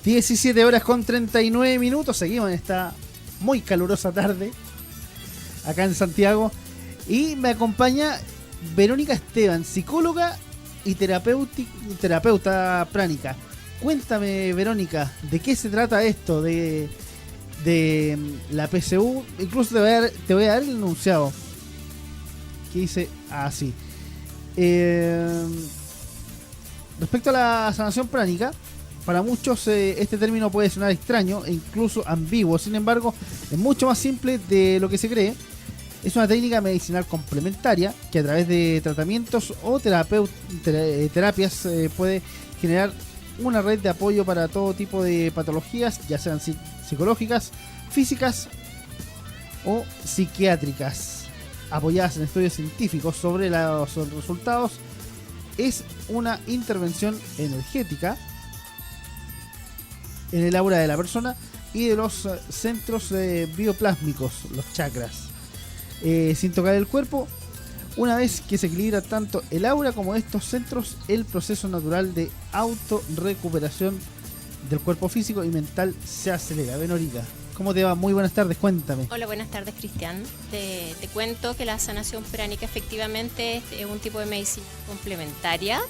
17 horas con 39 minutos. Seguimos en esta muy calurosa tarde acá en Santiago. Y me acompaña Verónica Esteban, psicóloga y terapeuta pránica. Cuéntame, Verónica, ¿de qué se trata esto de la PSU? Incluso te voy a dar el enunciado que dice así. Respecto a la sanación pránica, para muchos este término puede sonar extraño e incluso ambiguo. Sin embargo, es mucho más simple de lo que se cree. Es una técnica medicinal complementaria que a través de tratamientos o terapias puede generar una red de apoyo para todo tipo de patologías, ya sean psicológicas, físicas o psiquiátricas, apoyadas en estudios científicos sobre los resultados. Es una intervención energética en el aura de la persona y de los centros bioplásmicos, los chakras, sin tocar el cuerpo. Una vez que se equilibra tanto el aura como estos centros, el proceso natural de autorrecuperación del cuerpo físico y mental se acelera. Verónica, ¿cómo te va? Muy buenas tardes, cuéntame. Hola, buenas tardes, Cristian. Te cuento que la sanación pránica efectivamente es un tipo de medicina complementaria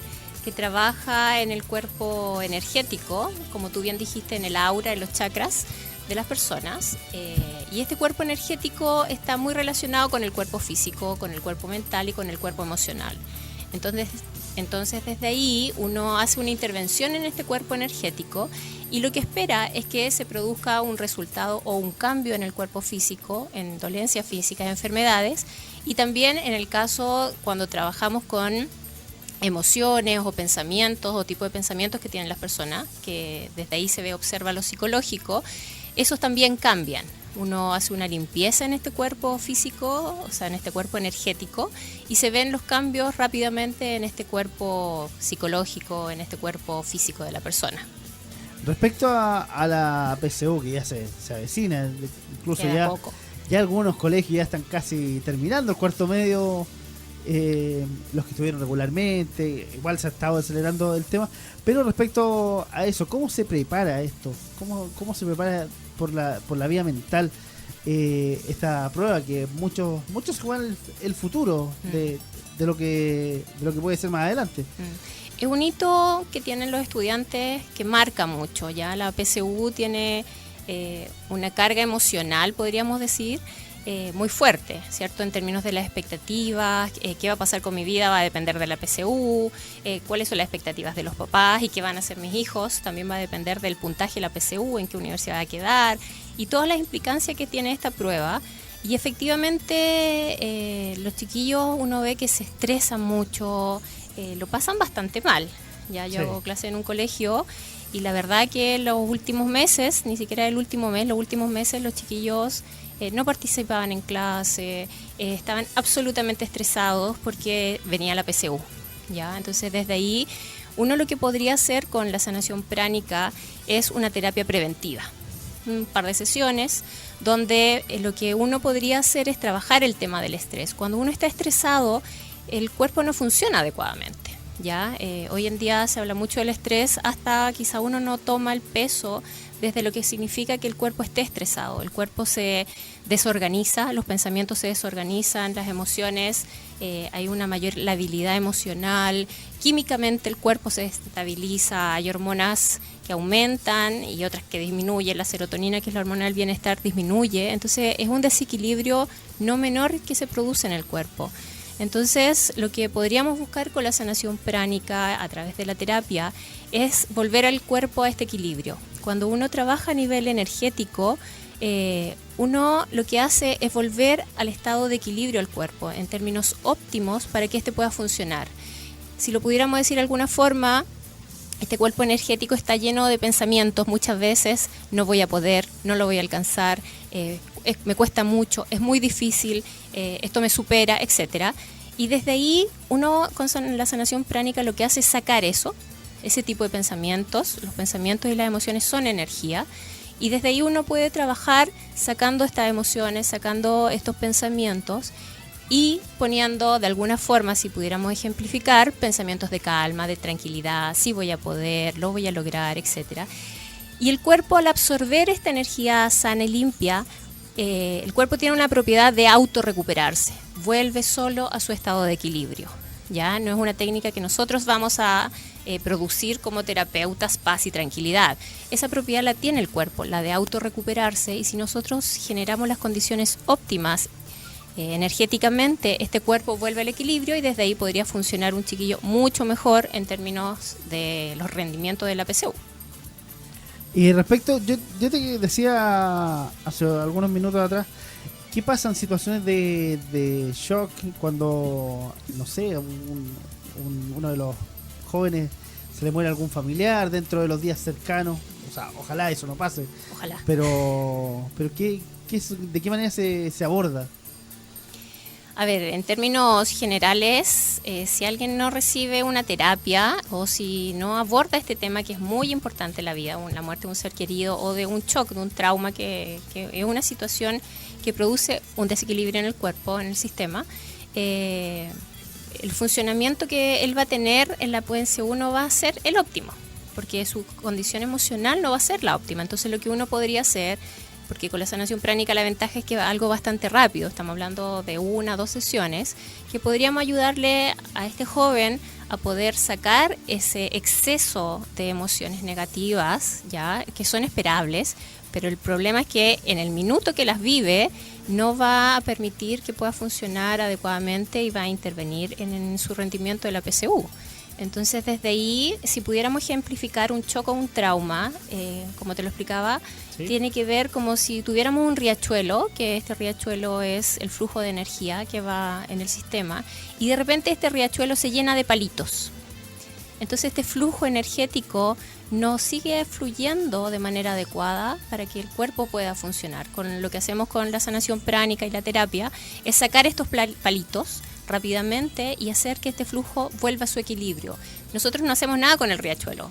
que trabaja en el cuerpo energético, como tú bien dijiste, en el aura, en los chakras de las personas, y este cuerpo energético está muy relacionado con el cuerpo físico, con el cuerpo mental y con el cuerpo emocional. Entonces desde ahí uno hace una intervención en este cuerpo energético y lo que espera es que se produzca un resultado o un cambio en el cuerpo físico, en dolencias físicas, enfermedades, y también en el caso cuando trabajamos con emociones o pensamientos o tipo de pensamientos que tienen las personas, que desde ahí observa lo psicológico, esos también cambian. Uno hace una limpieza en este cuerpo físico, o sea, en este cuerpo energético, y se ven los cambios rápidamente en este cuerpo psicológico, en este cuerpo físico de la persona. Respecto a la PSU, que ya se avecina, incluso ya algunos colegios ya están casi terminando el cuarto medio, los que estuvieron regularmente, igual se ha estado acelerando el tema, pero respecto a eso, ¿cómo se prepara esto? ¿Cómo se prepara por la vía mental esta prueba que muchos juegan el futuro de lo que puede ser más adelante? Es un hito que tienen los estudiantes que marca mucho. Ya la PSU tiene una carga emocional, podríamos decir, muy fuerte, ¿cierto? En términos de las expectativas, qué va a pasar con mi vida va a depender de la PSU, cuáles son las expectativas de los papás y qué van a hacer mis hijos, también va a depender del puntaje de la PSU, en qué universidad va a quedar y todas las implicancias que tiene esta prueba. Y efectivamente los chiquillos uno ve que se estresan mucho, lo pasan bastante mal. Ya yo hago clase en un colegio y la verdad que los últimos meses, ni siquiera el último mes, los últimos meses los chiquillos no participaban en clase, estaban absolutamente estresados porque venía la PSU, ¿ya? Entonces desde ahí uno lo que podría hacer con la sanación pránica es una terapia preventiva, un par de sesiones donde lo que uno podría hacer es trabajar el tema del estrés. Cuando uno está estresado, el cuerpo no funciona adecuadamente, ¿ya? Hoy en día se habla mucho del estrés, hasta quizá uno no toma el peso desde lo que significa que el cuerpo esté estresado. El cuerpo se desorganiza, los pensamientos se desorganizan, las emociones, hay una mayor labilidad emocional, químicamente el cuerpo se estabiliza, hay hormonas que aumentan y otras que disminuyen, la serotonina, que es la hormona del bienestar, disminuye, entonces es un desequilibrio no menor que se produce en el cuerpo. Entonces, lo que podríamos buscar con la sanación pránica a través de la terapia es volver al cuerpo a este equilibrio. Cuando uno trabaja a nivel energético, uno lo que hace es volver al estado de equilibrio al cuerpo en términos óptimos para que éste pueda funcionar. Si lo pudiéramos decir de alguna forma, este cuerpo energético está lleno de pensamientos muchas veces, no voy a poder, no lo voy a alcanzar, me cuesta mucho, es muy difícil, esto me supera, etcétera. Y desde ahí uno con la sanación pránica lo que hace es sacar ese tipo de pensamientos. Los pensamientos y las emociones son energía y desde ahí uno puede trabajar sacando estas emociones, sacando estos pensamientos y poniendo de alguna forma, si pudiéramos ejemplificar, pensamientos de calma, de tranquilidad, sí voy a poder, lo voy a lograr, etcétera. Y el cuerpo, al absorber esta energía sana y limpia, el cuerpo tiene una propiedad de autorrecuperarse, vuelve solo a su estado de equilibrio. Ya no es una técnica que nosotros vamos a producir como terapeutas paz y tranquilidad. Esa propiedad la tiene el cuerpo, la de autorrecuperarse, y si nosotros generamos las condiciones óptimas energéticamente, este cuerpo vuelve al equilibrio y desde ahí podría funcionar un chiquillo mucho mejor en términos de los rendimientos de la PCU. Y respecto, yo te decía hace algunos minutos atrás, ¿qué pasa en situaciones de shock cuando, no sé, uno de los jóvenes se le muere algún familiar dentro de los días cercanos? O sea, ojalá eso no pase. Ojalá. Pero ¿de qué manera se aborda? A ver, en términos generales, si alguien no recibe una terapia o si no aborda este tema que es muy importante en la vida, la muerte de un ser querido o de un shock, de un trauma, que es una situación que produce un desequilibrio en el cuerpo, en el sistema, el funcionamiento que él va a tener en la PCU no va a ser el óptimo, porque su condición emocional no va a ser la óptima. Entonces lo que uno podría hacer, porque con la sanación pránica la ventaja es que va algo bastante rápido, estamos hablando de 1 o 2 sesiones, que podríamos ayudarle a este joven a poder sacar ese exceso de emociones negativas, ya que son esperables, pero el problema es que en el minuto que las vive no va a permitir que pueda funcionar adecuadamente y va a intervenir en su rendimiento de la PCU. Entonces, desde ahí, si pudiéramos ejemplificar un shock o un trauma, como te lo explicaba, ¿sí? Tiene que ver como si tuviéramos un riachuelo, que este riachuelo es el flujo de energía que va en el sistema, y de repente este riachuelo se llena de palitos. Entonces, este flujo energético no sigue fluyendo de manera adecuada para que el cuerpo pueda funcionar. Con lo que hacemos con la sanación pránica y la terapia es sacar estos palitos rápidamente y hacer que este flujo vuelva a su equilibrio. Nosotros no hacemos nada con el riachuelo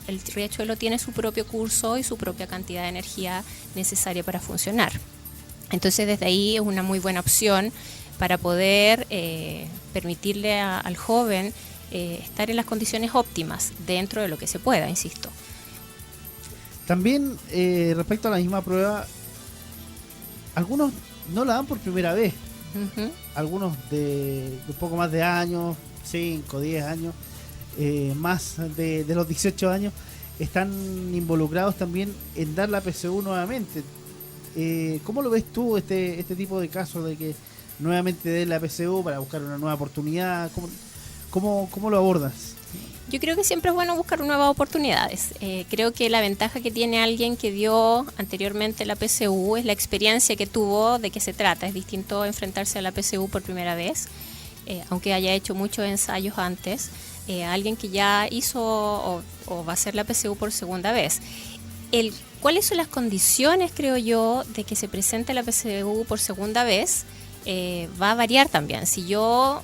tiene su propio curso y su propia cantidad de energía necesaria para funcionar. Entonces desde ahí es una muy buena opción para poder permitirle al joven estar en las condiciones óptimas dentro de lo que se pueda, insisto. También respecto a la misma prueba, algunos no la dan por primera vez. Uh-huh. Algunos de un poco más de años, 5, 10 años, más de los 18 años, están involucrados también en dar la PCU nuevamente. ¿Cómo lo ves tú este tipo de casos de que nuevamente den la PCU para buscar una nueva oportunidad? ¿Cómo lo abordas? Yo creo que siempre es bueno buscar nuevas oportunidades. Creo que la ventaja que tiene alguien que dio anteriormente la PCU es la experiencia que tuvo, de qué se trata. Es distinto enfrentarse a la PCU por primera vez, aunque haya hecho muchos ensayos antes, alguien que ya hizo o va a hacer la PCU por segunda vez. ¿Cuáles son las condiciones, creo yo, de que se presente la PCU por segunda vez? Va a variar también. Si yo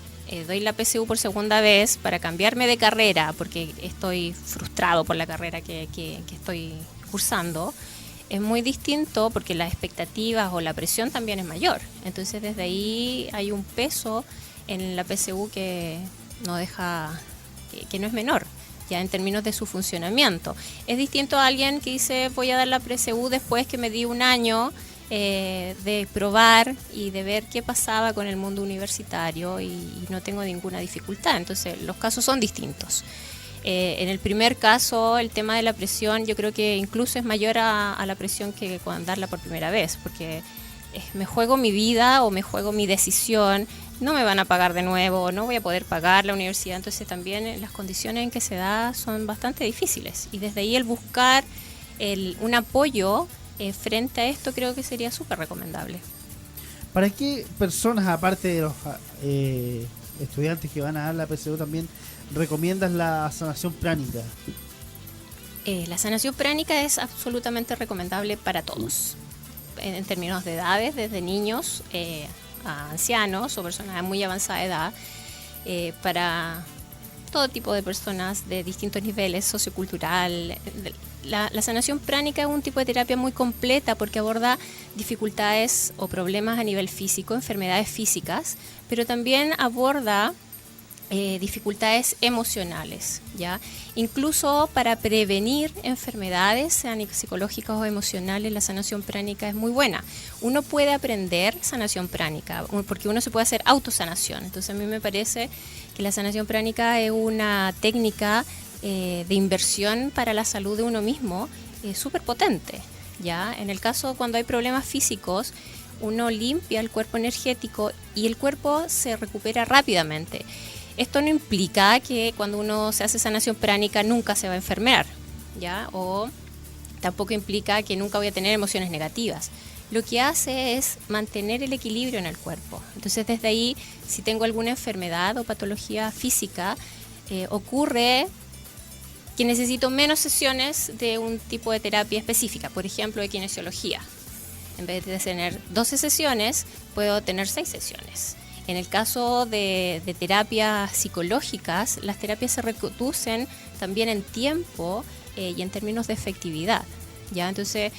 doy la PCU por segunda vez para cambiarme de carrera porque estoy frustrado por la carrera que estoy cursando, es muy distinto porque las expectativas o la presión también es mayor. Entonces desde ahí hay un peso en la PCU que no deja, que no es menor, ya en términos de su funcionamiento. Es distinto a alguien que dice voy a dar la PCU después que me di un año de probar y de ver qué pasaba con el mundo universitario y no tengo ninguna dificultad. Entonces los casos son distintos. En el primer caso, el tema de la presión yo creo que incluso es mayor a la presión que cuando darla por primera vez, porque me juego mi vida o me juego mi decisión, no me van a pagar de nuevo, no voy a poder pagar la universidad. Entonces también las condiciones en que se da son bastante difíciles y desde ahí el buscar un apoyo frente a esto creo que sería súper recomendable. ¿Para qué personas, aparte de los estudiantes que van a dar la PCU, también recomiendas la sanación pránica? La sanación pránica es absolutamente recomendable para todos, en términos de edades, desde niños a ancianos o personas de muy avanzada edad, para todo tipo de personas de distintos niveles, sociocultural. La sanación pránica es un tipo de terapia muy completa porque aborda dificultades o problemas a nivel físico, enfermedades físicas, pero también aborda dificultades emocionales, ¿ya? Incluso para prevenir enfermedades, sean psicológicas o emocionales, la sanación pránica es muy buena. Uno puede aprender sanación pránica, porque uno se puede hacer autosanación. Entonces a mí me parece que la sanación pránica es una técnica de inversión para la salud de uno mismo súper potente, ¿ya? En el caso cuando hay problemas físicos, uno limpia el cuerpo energético y el cuerpo se recupera rápidamente. Esto no implica que cuando uno se hace sanación pránica nunca se va a enfermar, ¿ya? O tampoco implica que nunca voy a tener emociones negativas. Lo que hace es mantener el equilibrio en el cuerpo. Entonces, desde ahí, si tengo alguna enfermedad o patología física, ocurre que necesito menos sesiones de un tipo de terapia específica, por ejemplo, de kinesiología. En vez de tener 12 sesiones, puedo tener 6 sesiones. En el caso de terapias psicológicas, las terapias se reducen también en tiempo y en términos de efectividad, ¿ya? Entonces,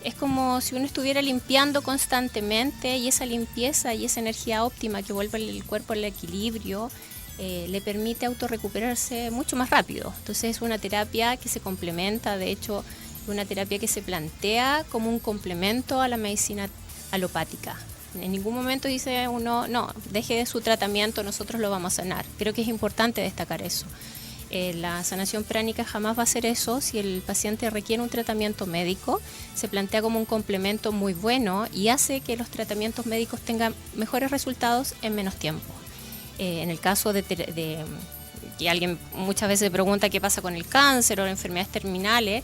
es como si uno estuviera limpiando constantemente y esa limpieza y esa energía óptima que vuelve el cuerpo al equilibrio le permite autorrecuperarse mucho más rápido. Entonces, es una terapia que se complementa, de hecho, una terapia que se plantea como un complemento a la medicina alopática. En ningún momento dice uno, no, deje de su tratamiento, nosotros lo vamos a sanar. Creo que es importante destacar eso. La sanación pránica jamás va a ser eso. Si el paciente requiere un tratamiento médico, se plantea como un complemento muy bueno y hace que los tratamientos médicos tengan mejores resultados en menos tiempo. En el caso de que alguien muchas veces pregunta qué pasa con el cáncer o enfermedades terminales,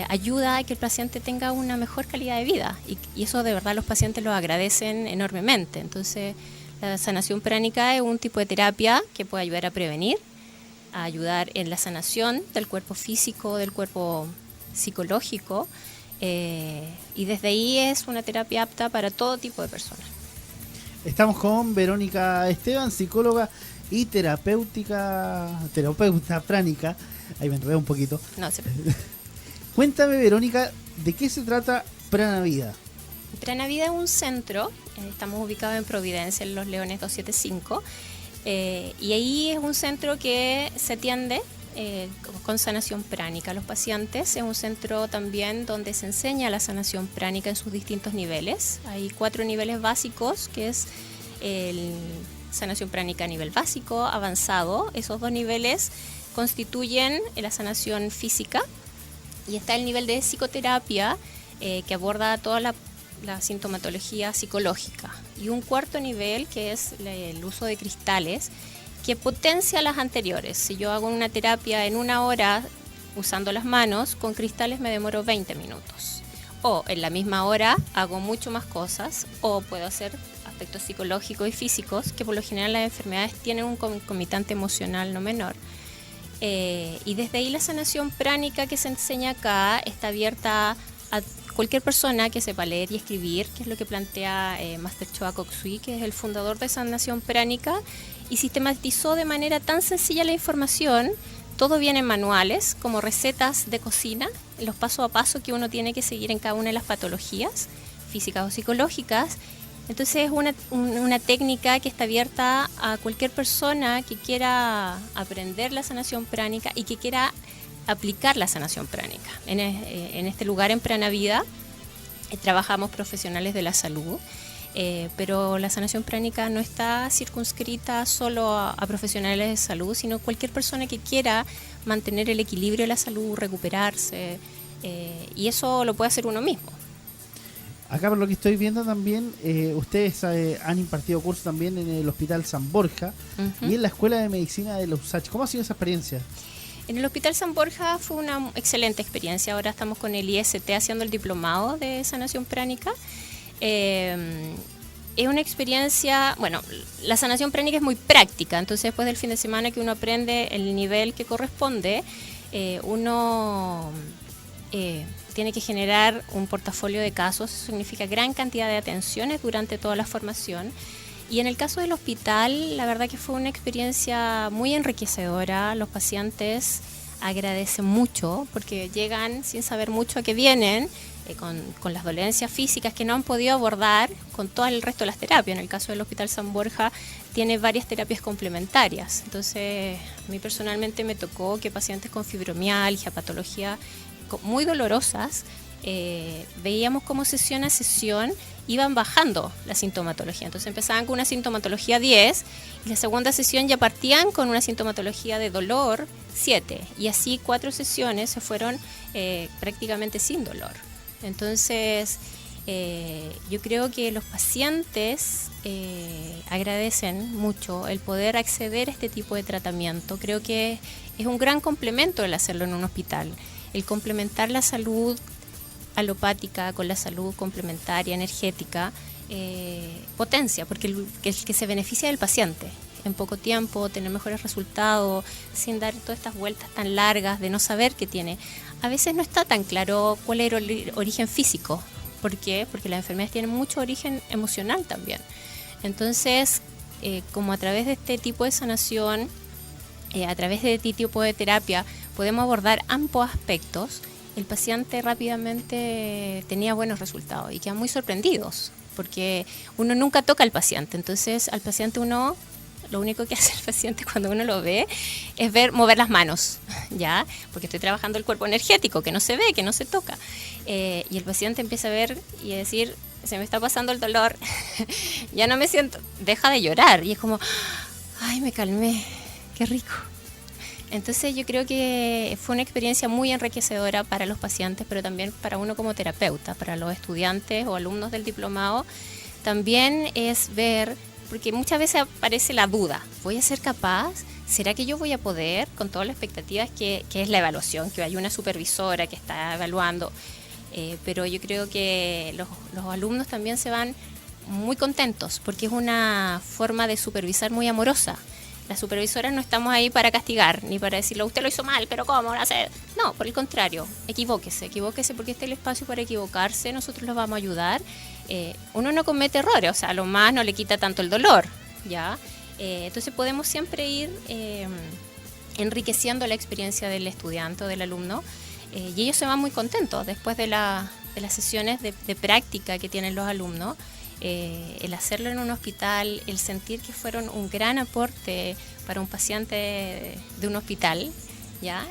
ayuda a que el paciente tenga una mejor calidad de vida y eso de verdad los pacientes lo agradecen enormemente. Entonces la sanación pránica es un tipo de terapia que puede ayudar a prevenir, a ayudar en la sanación del cuerpo físico, del cuerpo psicológico y desde ahí es una terapia apta para todo tipo de personas. Estamos con Verónica Esteban, psicóloga y terapeuta pránica. Ahí me enredé un poquito. No sé. Cuéntame, Verónica, ¿de qué se trata Pranavida? Pranavida es un centro, estamos ubicados en Providencia, en Los Leones 275, y ahí es un centro que se atiende con sanación pránica a los pacientes. Es un centro también donde se enseña la sanación pránica en sus distintos niveles. Hay 4 niveles básicos, que es el sanación pránica a nivel básico, avanzado. Esos 2 niveles constituyen la sanación física. Y está el nivel de psicoterapia que aborda toda la sintomatología psicológica. Y un 4º nivel que es el uso de cristales que potencia las anteriores. Si yo hago una terapia en 1 hora usando las manos, con cristales me demoro 20 minutos. O en la misma hora hago mucho más cosas o puedo hacer aspectos psicológicos y físicos que por lo general las enfermedades tienen un concomitante emocional no menor. Y desde ahí la sanación pránica que se enseña acá está abierta a cualquier persona que sepa leer y escribir, que es lo que plantea Master Choa Kok Sui, que es el fundador de sanación pránica, y sistematizó de manera tan sencilla la información. Todo viene en manuales, como recetas de cocina, los paso a paso que uno tiene que seguir en cada una de las patologías físicas o psicológicas. Entonces es una técnica que está abierta a cualquier persona que quiera aprender la sanación pránica y que quiera aplicar la sanación pránica. En este lugar, en Pranavida, trabajamos profesionales de la salud, pero la sanación pránica no está circunscrita solo a profesionales de salud, sino cualquier persona que quiera mantener el equilibrio de la salud, recuperarse, y eso lo puede hacer uno mismo. Acá por lo que estoy viendo también, ustedes han impartido cursos también en el Hospital San Borja y en la Escuela de Medicina de la USACH. ¿Cómo ha sido esa experiencia? En el Hospital San Borja fue una excelente experiencia. Ahora estamos con el IST haciendo el diplomado de sanación pránica. Es una experiencia, bueno, la sanación pránica es muy práctica, entonces después del fin de semana que uno aprende el nivel que corresponde, uno tiene que generar un portafolio de casos. Eso significa gran cantidad de atenciones durante toda la formación. Y en el caso del hospital, la verdad que fue una experiencia muy enriquecedora. Los pacientes agradece mucho porque llegan sin saber mucho a qué vienen, con las dolencias físicas que no han podido abordar con todo el resto de las terapias. En el caso del Hospital San Borja tiene varias terapias complementarias. Entonces, a mí personalmente me tocó que pacientes con fibromialgia, patología muy dolorosas, veíamos como sesión a sesión iban bajando la sintomatología. Entonces empezaban con una sintomatología 10 y la segunda sesión ya partían con una sintomatología de dolor 7 y así 4 sesiones se fueron prácticamente sin dolor. Entonces yo creo que los pacientes agradecen mucho el poder acceder a este tipo de tratamiento. Creo que es un gran complemento el hacerlo en un hospital, el complementar la salud alopática con la salud complementaria, energética, potencia, porque el que se beneficia del paciente en poco tiempo, tener mejores resultados, sin dar todas estas vueltas tan largas de no saber qué tiene. A veces no está tan claro cuál es el origen físico. ¿Por qué? Porque las enfermedades tienen mucho origen emocional también. Entonces, como a través de este tipo de sanación, a través de este tipo de terapia, podemos abordar ambos aspectos, el paciente rápidamente tenía buenos resultados y quedan muy sorprendidos, porque uno nunca toca al paciente. Entonces, al paciente lo único que hace el paciente cuando uno lo ve es mover las manos, ¿ya? Porque estoy trabajando el cuerpo energético, que no se ve, que no se toca. Y el paciente empieza a ver y a decir, se me está pasando el dolor, ya no me siento, deja de llorar. Y es como, ay, me calmé, qué rico. Entonces yo creo que fue una experiencia muy enriquecedora para los pacientes, pero también para uno como terapeuta, para los estudiantes o alumnos del diplomado. También es ver, porque muchas veces aparece la duda, ¿voy a ser capaz? ¿Será que yo voy a poder? Con todas las expectativas que es la evaluación, que hay una supervisora que está evaluando, pero yo creo que los alumnos también se van muy contentos, porque es una forma de supervisar muy amorosa. Las supervisoras no estamos ahí para castigar, ni para decirle, usted lo hizo mal, pero ¿cómo lo hace? No, por el contrario, equivóquese porque este es el espacio para equivocarse, nosotros los vamos a ayudar. Uno no comete errores, o sea, a lo más no le quita tanto el dolor, ¿ya? Entonces podemos siempre ir enriqueciendo la experiencia del estudiante o del alumno, y ellos se van muy contentos después de las sesiones de práctica que tienen los alumnos. El hacerlo en un hospital, el sentir que fueron un gran aporte para un paciente de un hospital, ¿ya?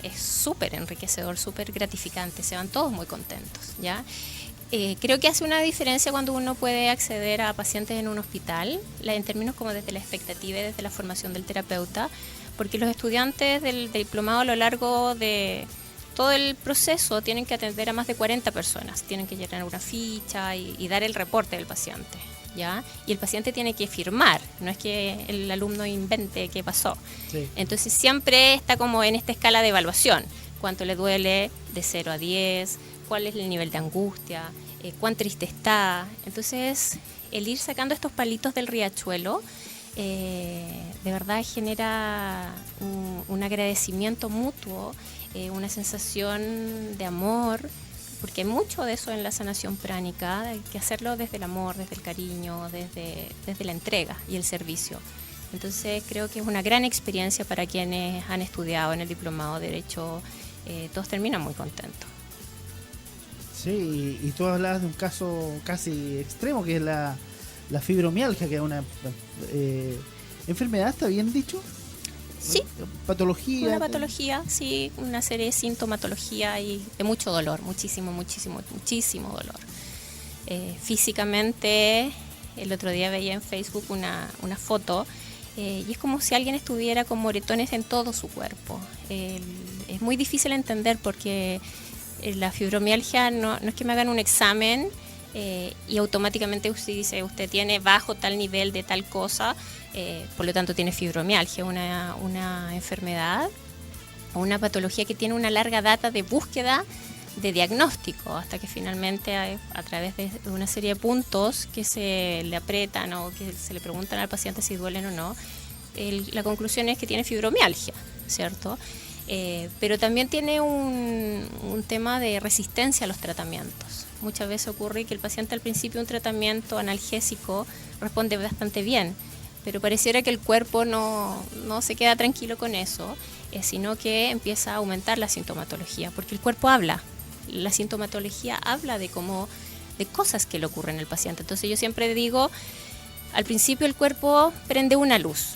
Es súper enriquecedor, súper gratificante, se van todos muy contentos, ¿ya? Creo que hace una diferencia cuando uno puede acceder a pacientes en un hospital, en términos como desde la expectativa y desde la formación del terapeuta, porque los estudiantes del diplomado a lo largo de todo el proceso tienen que atender a más de 40 personas, tienen que llenar una ficha y dar el reporte del paciente, ¿ya? Y el paciente tiene que firmar, no es que el alumno invente qué pasó. Sí. Entonces siempre está como en esta escala de evaluación, cuánto le duele de 0 a 10, cuál es el nivel de angustia, cuán triste está. Entonces el ir sacando estos palitos del riachuelo de verdad genera un agradecimiento mutuo, una sensación de amor, porque hay mucho de eso en la sanación pránica, hay que hacerlo desde el amor, desde el cariño, desde la entrega y el servicio. Entonces creo que es una gran experiencia para quienes han estudiado en el diplomado de Derecho, todos terminan muy contentos. Sí, y tú hablabas de un caso casi extremo, que es la fibromialgia, que es una enfermedad, ¿está bien dicho? Sí. Patología. Una patología, sí, una serie de sintomatología y de mucho dolor, muchísimo dolor. Físicamente, el otro día veía en Facebook una foto y es como si alguien estuviera con moretones en todo su cuerpo. Es muy difícil entender porque la fibromialgia no es que me hagan un examen y automáticamente usted dice, usted tiene bajo tal nivel de tal cosa, por lo tanto tiene fibromialgia, una enfermedad o una patología que tiene una larga data de búsqueda de diagnóstico, hasta que finalmente a través de una serie de puntos que se le apretan o que se le preguntan al paciente si duelen o no, la conclusión es que tiene fibromialgia, ¿cierto? Pero también tiene un tema de resistencia a los tratamientos. Muchas veces ocurre que el paciente al principio de un tratamiento analgésico responde bastante bien, pero pareciera que el cuerpo no se queda tranquilo con eso sino que empieza a aumentar la sintomatología, porque el cuerpo habla. La sintomatología habla de cosas que le ocurren al paciente. Entonces yo siempre digo, al principio el cuerpo prende una luz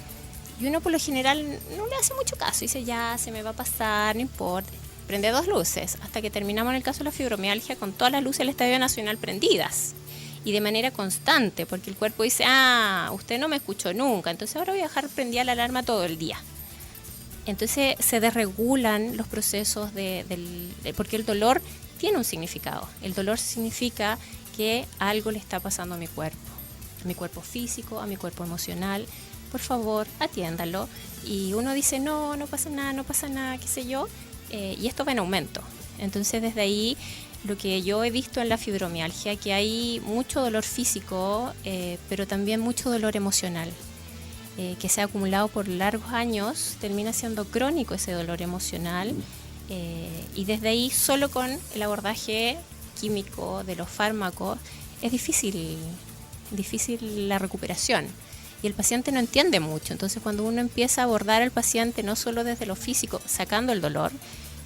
y uno por lo general no le hace mucho caso, dice ya, se me va a pasar, no importa. Prende 2 luces, hasta que terminamos en el caso de la fibromialgia con todas las luces del Estadio Nacional prendidas y de manera constante, porque el cuerpo dice, usted no me escuchó nunca, entonces ahora voy a dejar prendida la alarma todo el día. Entonces se desregulan los procesos porque el dolor tiene un significado. El dolor significa que algo le está pasando a mi cuerpo físico, a mi cuerpo emocional. Por favor, atiéndalo. Y uno dice, no pasa nada, qué sé yo. Y esto va en aumento. Entonces desde ahí lo que yo he visto en la fibromialgia, que hay mucho dolor físico, pero también mucho dolor emocional, que se ha acumulado por largos años, termina siendo crónico ese dolor emocional, y desde ahí solo con el abordaje químico de los fármacos es difícil la recuperación. Y el paciente no entiende mucho. Entonces cuando uno empieza a abordar al paciente no solo desde lo físico, sacando el dolor,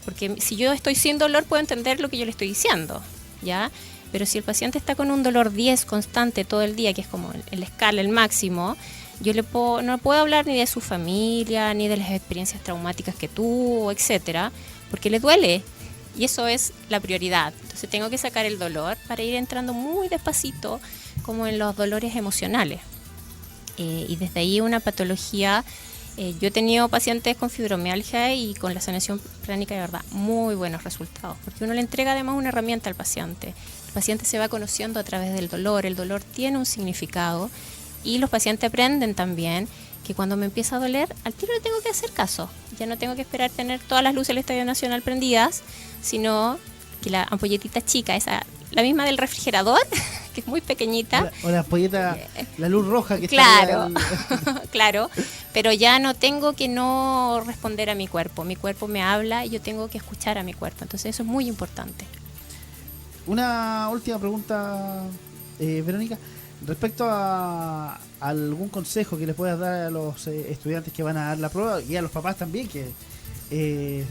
porque si yo estoy sin dolor puedo entender lo que yo le estoy diciendo, ¿ya? Pero si el paciente está con un dolor 10 constante todo el día, que es como el escala, el máximo, yo no puedo hablar ni de su familia, ni de las experiencias traumáticas que tuvo, etcétera, porque le duele. Y eso es la prioridad. Entonces tengo que sacar el dolor para ir entrando muy despacito como en los dolores emocionales. Y desde ahí una patología, yo he tenido pacientes con fibromialgia y con la sanación pránica de verdad muy buenos resultados, porque uno le entrega además una herramienta al paciente. El paciente se va conociendo a través del dolor, el dolor tiene un significado y los pacientes aprenden también que cuando me empieza a doler, al tiro le tengo que hacer caso. Ya no tengo que esperar tener todas las luces del Estadio Nacional prendidas, sino que la ampolletita chica, la misma del refrigerador, que es muy pequeñita. O la ampolleta, la luz roja que claro, está claro, pero ya no tengo que no responder a mi cuerpo me habla y yo tengo que escuchar a mi cuerpo, entonces eso es muy importante. Una última pregunta, Verónica, respecto a algún consejo que les puedas dar a los estudiantes que van a dar la prueba y a los papás también, que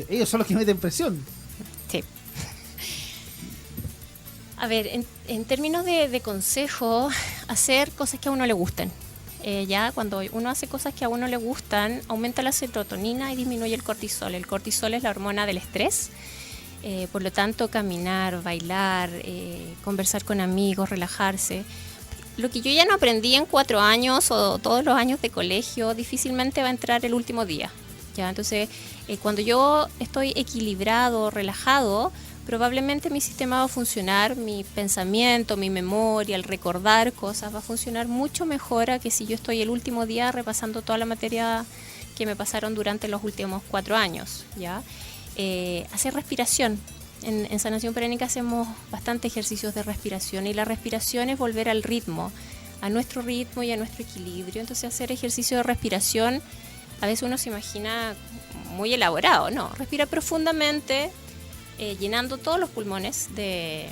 ellos son los que meten presión. Sí. A ver, en términos de consejo, hacer cosas que a uno le gusten. Ya cuando uno hace cosas que a uno le gustan, aumenta la serotonina y disminuye el cortisol. El cortisol es la hormona del estrés. Por lo tanto, caminar, bailar, conversar con amigos, relajarse. Lo que yo ya no aprendí en 4 años o todos los años de colegio, difícilmente va a entrar el último día. ¿Ya? Entonces, cuando yo estoy equilibrado, relajado, probablemente mi sistema va a funcionar, mi pensamiento, mi memoria, el recordar cosas va a funcionar mucho mejor a que si yo estoy el último día repasando toda la materia que me pasaron durante los últimos 4 años. ¿Ya? Hacer respiración. En sanación pránica hacemos bastante ejercicios de respiración y la respiración es volver al ritmo, a nuestro ritmo y a nuestro equilibrio. Entonces hacer ejercicio de respiración, a veces uno se imagina muy elaborado, no, respira profundamente, llenando todos los pulmones de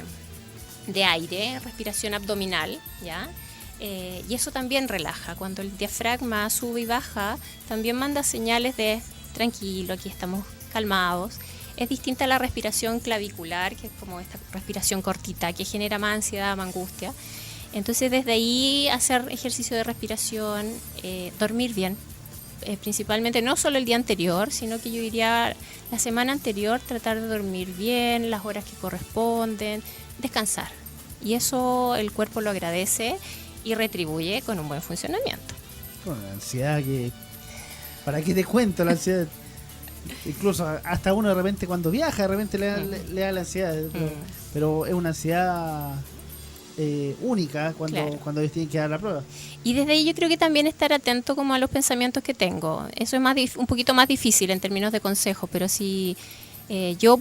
aire, respiración abdominal, ¿ya? Y eso también relaja. Cuando el diafragma sube y baja, también manda señales de tranquilo, aquí estamos calmados. Es distinta a la respiración clavicular, que es como esta respiración cortita, que genera más ansiedad, más angustia. Entonces desde ahí hacer ejercicio de respiración, dormir bien, principalmente no solo el día anterior, sino que yo diría la semana anterior, tratar de dormir bien, las horas que corresponden, descansar. Y eso el cuerpo lo agradece y retribuye con un buen funcionamiento. Con la ansiedad que... ¿Para qué te cuento la ansiedad? Incluso hasta uno de repente cuando viaja, de repente le da la ansiedad, pero es una ansiedad única cuando ellos tienen que dar la prueba. Y desde ahí yo creo que también estar atento como a los pensamientos que tengo. Eso es un poquito más difícil en términos de consejo, pero si yo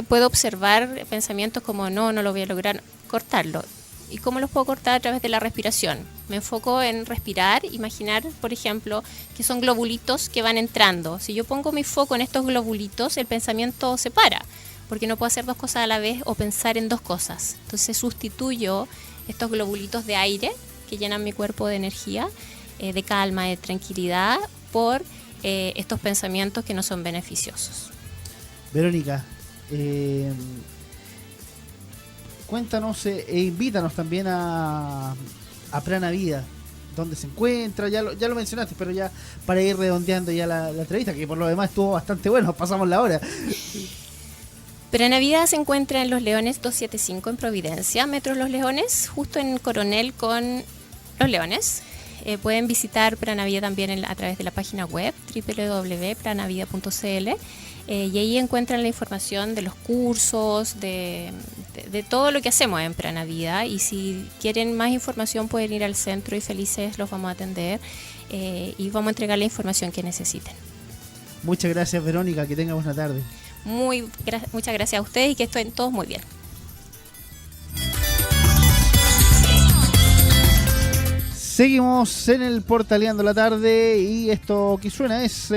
puedo observar pensamientos como no lo voy a lograr, cortarlo. ¿Y cómo los puedo cortar? A través de la respiración. Me enfoco en respirar, imaginar, por ejemplo, que son globulitos que van entrando. Si yo pongo mi foco en estos globulitos, el pensamiento se para, porque no puedo hacer 2 cosas a la vez o pensar en 2 cosas. Entonces sustituyo estos globulitos de aire que llenan mi cuerpo de energía, de calma, de tranquilidad, por estos pensamientos que no son beneficiosos. Verónica, cuéntanos e invítanos también a Prana Vida, dónde se encuentra, ya lo mencionaste, pero ya para ir redondeando ya la entrevista, que por lo demás estuvo bastante bueno, pasamos la hora. Prana Vida se encuentra en Los Leones 275 en Providencia, Metro Los Leones, justo en Coronel con Los Leones. Pueden visitar Prana Vida también a través de la página web www.pranavida.cl. Y ahí encuentran la información de los cursos, de todo lo que hacemos en Prana Vida. Y si quieren más información pueden ir al centro y felices los vamos a atender y vamos a entregar la información que necesiten. Muchas gracias, Verónica, que tenga buena tarde. Muchas gracias a ustedes y que estén todos muy bien. Seguimos en el Portaleando la Tarde y esto que suena es